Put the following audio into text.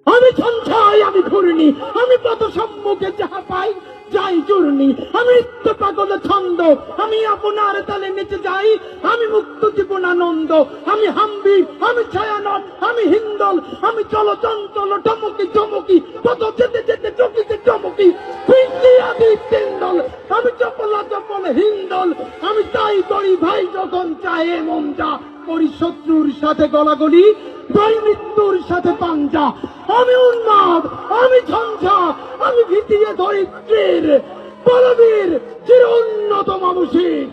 আমি সঞ্চয়, আমি ঘূর্ণি, আমি পথ সম্মুখে যাহা পাই যাই চূর্ণি, আমি নিত্য পাগল ছন্দ, আমি আপনার তালে নেচে যাই, আমি মুক্ত জীবনানন্দ, আমি হাম্বি, আমি ছায়ানট, আমি হিন্দল, আমি চল চঞ্চল টমকি চমকি, পথ যেতে যেতে চকিতে চমকি, আদি তিন্দল, আমি চপলা চপল হিন্দল, আমি তাই করি ভাই যখন চাহে মন যা করি, শত্রুর সাথে গলাগলি, ভাই মৃত্যুর সাথে পাঞ্জা, আমি উন্মাদ, আমি ঝঞ্ঝা, আমি ভীতিয়ে ধরিত্রীর বলবীর চির উন্নত মানসিক।